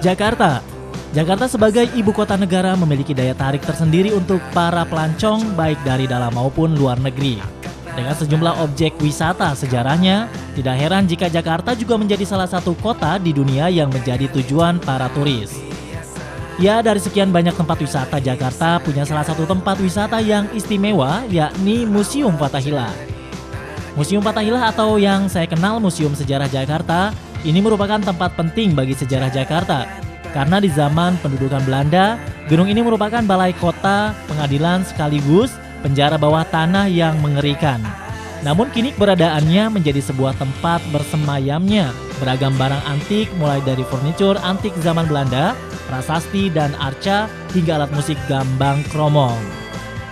Jakarta. Jakarta sebagai ibu kota negara memiliki daya tarik tersendiri untuk para pelancong baik dari dalam maupun luar negeri. Dengan sejumlah objek wisata sejarahnya, tidak heran jika Jakarta juga menjadi salah satu kota di dunia yang menjadi tujuan para turis. Ya, dari sekian banyak tempat wisata, Jakarta punya salah satu tempat wisata yang istimewa, yakni Museum Fathahillah. Museum Fathahillah atau yang saya kenal Museum Sejarah Jakarta, ini merupakan tempat penting bagi sejarah Jakarta. Karena di zaman pendudukan Belanda, gedung ini merupakan balai kota, pengadilan sekaligus penjara bawah tanah yang mengerikan. Namun kini keberadaannya menjadi sebuah tempat bersemayamnya beragam barang antik mulai dari furnitur antik zaman Belanda, prasasti dan arca hingga alat musik gambang kromong.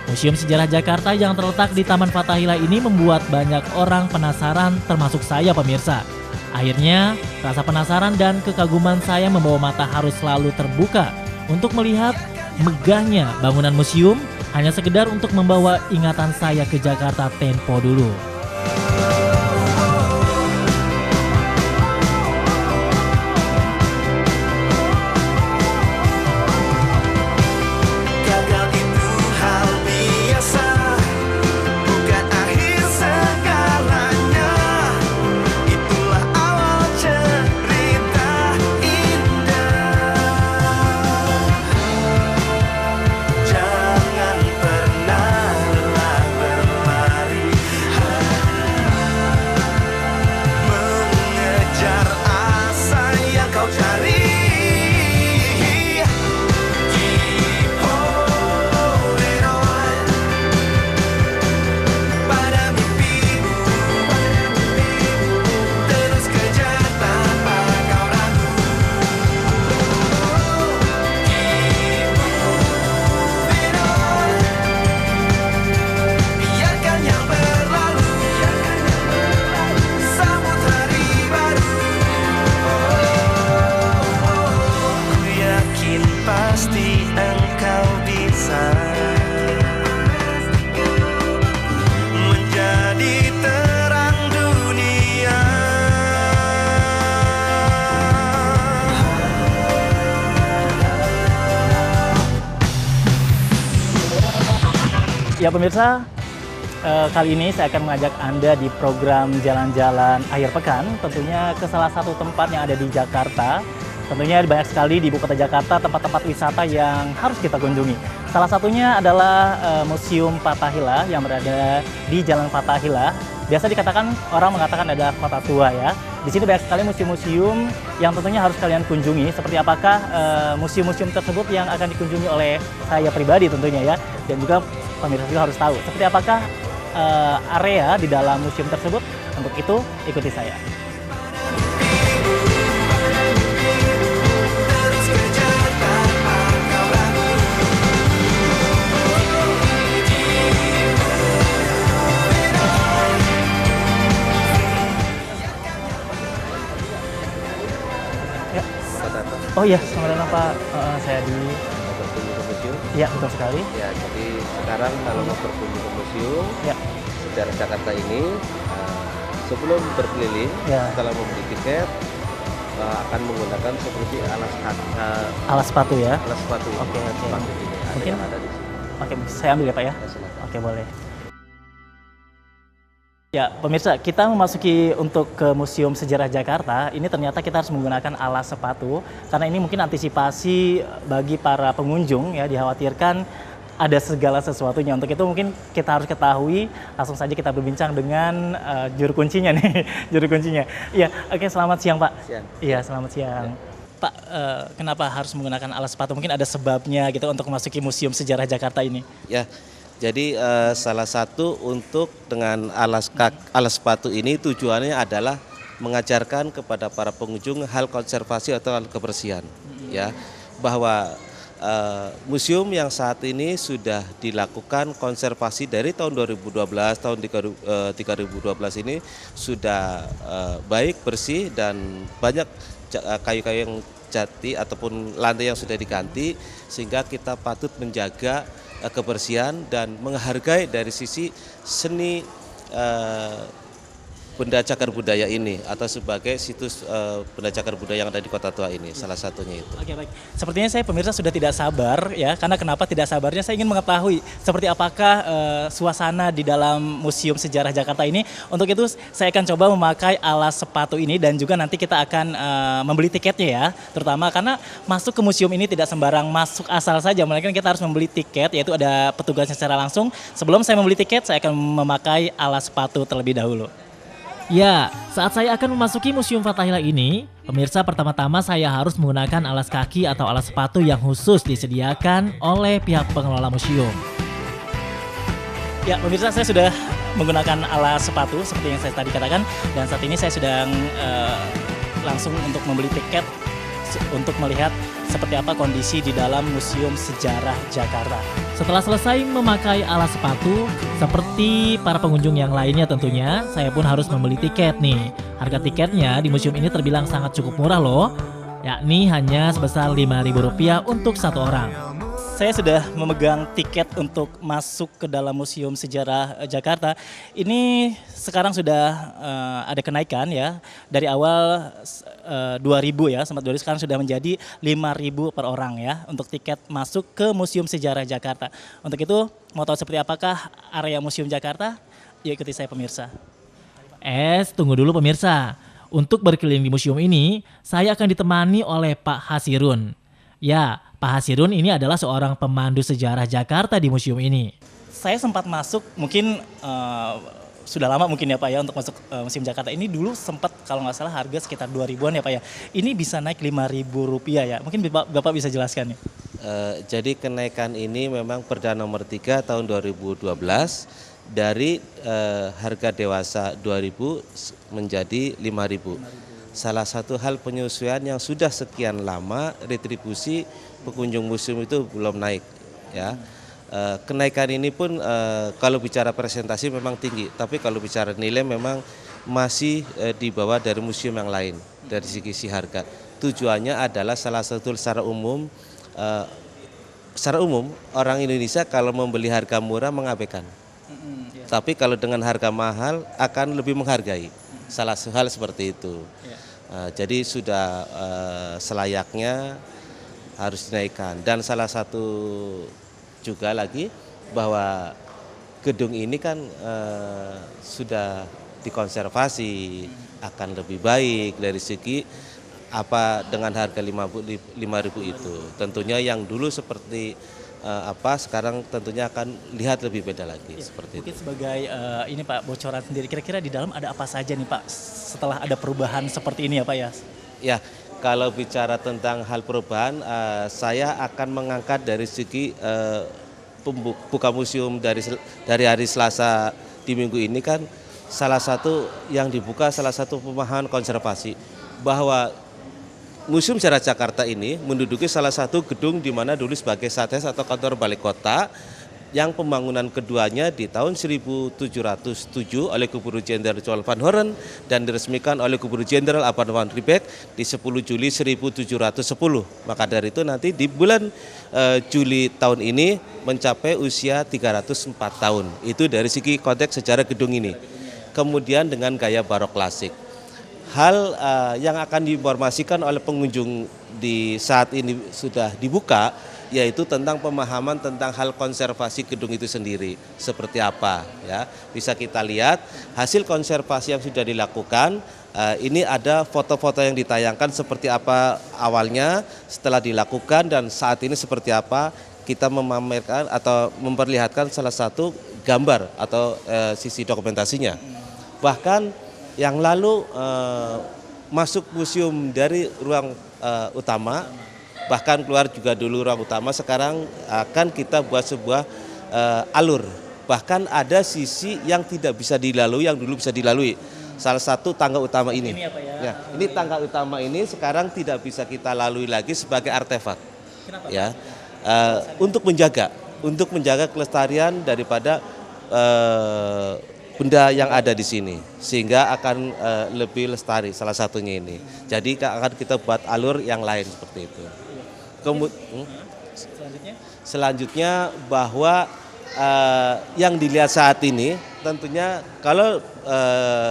Museum Sejarah Jakarta yang terletak di Taman Fathahillah ini membuat banyak orang penasaran termasuk saya pemirsa. Akhirnya, rasa penasaran dan kekaguman saya membawa mata harus selalu terbuka untuk melihat megahnya bangunan museum hanya sekedar untuk membawa ingatan saya ke Jakarta tempo dulu. Ya pemirsa, kali ini saya akan mengajak Anda di program jalan-jalan akhir pekan, tentunya ke salah satu tempat yang ada di Jakarta. Tentunya banyak sekali di ibu kota Jakarta tempat-tempat wisata yang harus kita kunjungi. Salah satunya adalah Museum Fathahillah yang berada di Jalan Fathahillah. Biasa dikatakan, orang mengatakan ada kota tua ya. Di sini banyak sekali museum-museum yang tentunya harus kalian kunjungi. Seperti apakah museum-museum tersebut yang akan dikunjungi oleh saya pribadi tentunya ya. Dan juga pemirsa juga harus tahu seperti apakah area di dalam museum tersebut. Untuk itu ikuti saya. Oh iya, selamat datang Pak. Saya di berkunjung ke museum. Ya, betul sekali. Ya, jadi sekarang kalau mau berkunjung ke museum, Ya. Sejarah Jakarta ini, sebelum berkeliling, Ya. setelah membeli tiket, akan menggunakan seperti Alas sepatu ya. alas sepatu. Oke. Sepatu ini ada Mungkin yang ada di sini. Oke, saya ambil ya Pak ya. Ya, silakan. Oke, boleh. Ya, pemirsa, kita memasuki untuk ke Museum Sejarah Jakarta. Ini ternyata kita harus menggunakan alas sepatu karena ini mungkin antisipasi bagi para pengunjung ya, dikhawatirkan ada segala sesuatunya. Untuk itu mungkin kita harus ketahui, langsung saja kita berbincang dengan juru kuncinya nih, juru kuncinya. Iya, oke, selamat siang Pak. Siang. Iya, selamat siang. Pak, kenapa harus menggunakan alas sepatu? Mungkin ada sebabnya gitu untuk memasuki Museum Sejarah Jakarta ini. Ya, jadi salah satu untuk dengan alas sepatu ini tujuannya adalah mengajarkan kepada para pengunjung hal konservasi atau hal kebersihan, ya, bahwa museum yang saat ini sudah dilakukan konservasi dari tahun 2012, tahun 2012 ini sudah baik, bersih, dan banyak kayu-kayu yang jati ataupun lantai yang sudah diganti, sehingga kita patut menjaga kebersihan dan menghargai dari sisi seni benda cagar budaya ini atau sebagai situs benda cagar budaya yang ada di Kota Tua ini, salah satunya itu. Oke, baik. Sepertinya saya pemirsa sudah tidak sabar ya, karena kenapa tidak sabarnya saya ingin mengetahui seperti apakah suasana di dalam Museum Sejarah Jakarta ini. Untuk itu saya akan coba memakai alas sepatu ini dan juga nanti kita akan membeli tiketnya ya, terutama karena masuk ke museum ini tidak sembarang masuk asal saja, melainkan kita harus membeli tiket, yaitu ada petugasnya secara langsung. Sebelum saya membeli tiket, saya akan memakai alas sepatu terlebih dahulu. Ya, saat saya akan memasuki Museum Fathahillah ini, pemirsa, pertama-tama saya harus menggunakan alas kaki atau alas sepatu yang khusus disediakan oleh pihak pengelola museum. Ya, pemirsa, saya sudah menggunakan alas sepatu seperti yang saya tadi katakan, dan saat ini saya sedang langsung untuk membeli tiket untuk melihat seperti apa kondisi di dalam Museum Sejarah Jakarta. Setelah selesai memakai alas sepatu, seperti para pengunjung yang lainnya tentunya, saya pun harus membeli tiket nih. Harga tiketnya di museum ini terbilang sangat cukup murah loh, yakni hanya sebesar Rp5.000 untuk satu orang. Saya sudah memegang tiket untuk masuk ke dalam Museum Sejarah Jakarta. Ini sekarang sudah ada kenaikan ya. Dari awal 2.000 ya, sempat 2.000, sekarang sudah menjadi 5.000 per orang ya untuk tiket masuk ke Museum Sejarah Jakarta. Untuk itu, mau tahu seperti apakah area Museum Jakarta? Yuk ikuti saya pemirsa. Tunggu dulu pemirsa. Untuk berkeliling di museum ini, saya akan ditemani oleh Pak Hasirun. Ya, Pak Hasirun ini adalah seorang pemandu sejarah Jakarta di museum ini. Saya sempat masuk, mungkin sudah lama mungkin ya Pak ya untuk masuk Museum Jakarta ini. Dulu sempat kalau nggak salah harga sekitar 2.000-an ya Pak ya. Ini bisa naik Rp5.000 ya. Mungkin Bapak bisa jelaskan nih. Jadi kenaikan ini memang Perda Nomor 3 tahun 2012 dari harga dewasa 2.000 menjadi 5.000. Salah satu hal penyesuaian yang sudah sekian lama retribusi pengunjung museum itu belum naik ya. Kenaikan ini pun kalau bicara presentasi memang tinggi, tapi kalau bicara nilai memang masih di bawah dari museum yang lain dari segi harga. Tujuannya adalah salah satu secara umum orang Indonesia kalau membeli harga murah mengabaikan. Tapi kalau dengan harga mahal akan lebih menghargai. Salah satu hal seperti itu. Jadi sudah selayaknya harus dinaikkan. Dan salah satu juga lagi bahwa gedung ini kan sudah dikonservasi, akan lebih baik dari segi apa dengan harga 5.000 itu. Tentunya yang dulu seperti sekarang tentunya akan lihat lebih beda lagi seperti mungkin itu. Sebagai ini Pak, bocoran sendiri, kira-kira di dalam ada apa saja nih Pak setelah ada perubahan seperti ini ya Pak ya? Ya, kalau bicara tentang hal perubahan, saya akan mengangkat dari segi buka museum dari hari Selasa di minggu ini kan salah satu yang dibuka salah satu pemahaman konservasi bahwa Museum Sejarah Jakarta ini menduduki salah satu gedung di mana dulu sebagai Satgas atau kantor balik kota yang pembangunan keduanya di tahun 1707 oleh Gubernur Jenderal Johan van Horen dan diresmikan oleh Gubernur Jenderal Abban van Riebeeck di 10 Juli 1710. Maka dari itu nanti di bulan Juli tahun ini mencapai usia 304 tahun. Itu dari segi konteks sejarah gedung ini. Kemudian dengan gaya barok klasik. Hal yang akan diinformasikan oleh pengunjung di saat ini sudah dibuka, yaitu tentang pemahaman tentang hal konservasi gedung itu sendiri seperti apa ya. Bisa kita lihat hasil konservasi yang sudah dilakukan. Ini ada foto-foto yang ditayangkan seperti apa awalnya, setelah dilakukan, dan saat ini seperti apa. Kita memamerkan atau memperlihatkan salah satu gambar atau sisi dokumentasinya. Bahkan yang lalu masuk museum dari ruang utama, bahkan keluar juga dulu ruang utama, sekarang akan kita buat sebuah alur. Bahkan ada sisi yang tidak bisa dilalui, yang dulu bisa dilalui. Salah satu tangga utama ini. Ini apa ya? Ya, ini tangga utama ini sekarang tidak bisa kita lalui lagi sebagai artefak. Kenapa? Ya, untuk menjaga kelestarian daripada benda yang ada di sini, sehingga akan lebih lestari salah satunya ini. Jadi akan kita buat alur yang lain seperti itu. Selanjutnya Selanjutnya bahwa yang dilihat saat ini tentunya kalau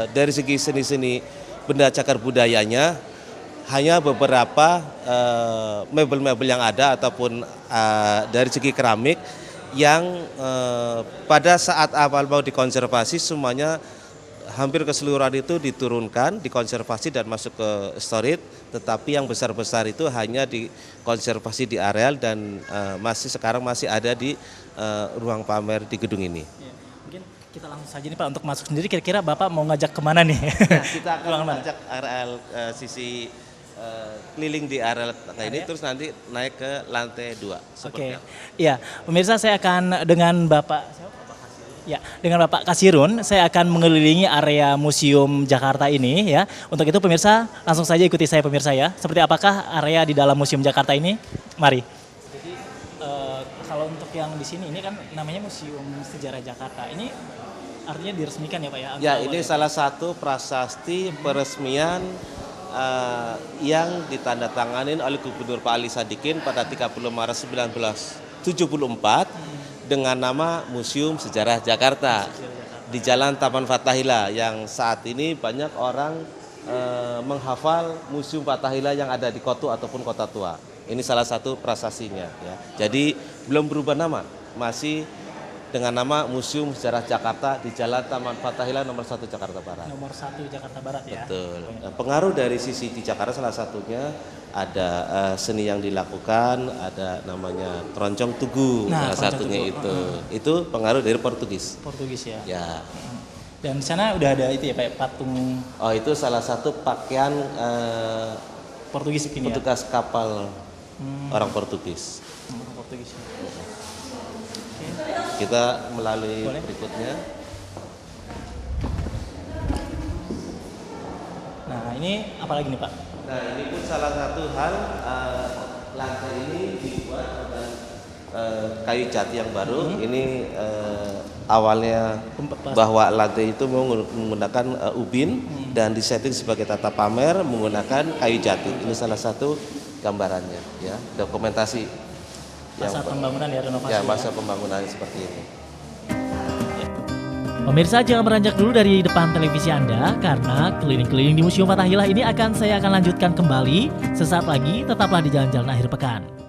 dari segi seni-seni benda cagar budayanya hanya beberapa mebel-mebel yang ada ataupun dari segi keramik yang pada saat awal mau dikonservasi semuanya hampir keseluruhan itu diturunkan, dikonservasi dan masuk ke storage, tetapi yang besar-besar itu hanya dikonservasi di areal dan sekarang masih ada di ruang pamer di gedung ini. Ya, mungkin kita langsung saja nih Pak untuk masuk sendiri, kira-kira Bapak mau ngajak kemana nih? Nah, kita akan mengajak areal sisi keliling di areal tengah ini, terus nanti naik ke lantai 2. Oke, ya pemirsa, saya akan dengan Bapak Kasirun, saya akan mengelilingi area Museum Jakarta ini ya. Untuk itu pemirsa, langsung saja ikuti saya pemirsa ya. Seperti apakah area di dalam Museum Jakarta ini? Mari. Jadi kalau untuk yang di sini ini kan namanya Museum Sejarah Jakarta. Ini artinya diresmikan ya Pak ya? Ya, ini salah satu prasasti peresmian yang ditandatanganin oleh Gubernur Pak Ali Sadikin pada 30 Maret 1974 dengan nama Museum Sejarah Jakarta di Jalan Taman Fathahillah, yang saat ini banyak orang menghafal Museum Fathahillah yang ada di Kotu ataupun Kota Tua. Ini salah satu prasastinya ya. Jadi belum berubah nama, masih dengan nama Museum Sejarah Jakarta di Jalan Taman Fathahillah nomor 1 Jakarta Barat. Nomor 1 Jakarta Barat ya. Betul. Pengaruh dari sisi di Jakarta salah satunya ada seni yang dilakukan, ada namanya keroncong tugu, salah satunya tugu. Itu pengaruh dari Portugis. Portugis ya. Ya. Dan di sana udah ada itu ya Pak, patung. Oh, itu salah satu pakaian Portugis ini ya. petugas kapal orang Portugis. Orang Portugis. Ya. Kita melalui berikutnya. Nah, ini apa lagi nih Pak? Nah, ini pun salah satu hal, lantai ini dibuat dengan kayu jati yang baru. Ini awalnya bahwa lantai itu menggunakan ubin dan disetting sebagai tata pamer menggunakan kayu jati. Ini salah satu gambarannya ya, dokumentasi Masa pembangunan ya, renovasi. Ya, masa pembangunan seperti ini. Pemirsa, jangan beranjak dulu dari depan televisi Anda, karena keliling-keliling di Museum Fathahillah ini saya akan lanjutkan kembali sesaat lagi. Tetaplah di Jalan-Jalan Akhir Pekan.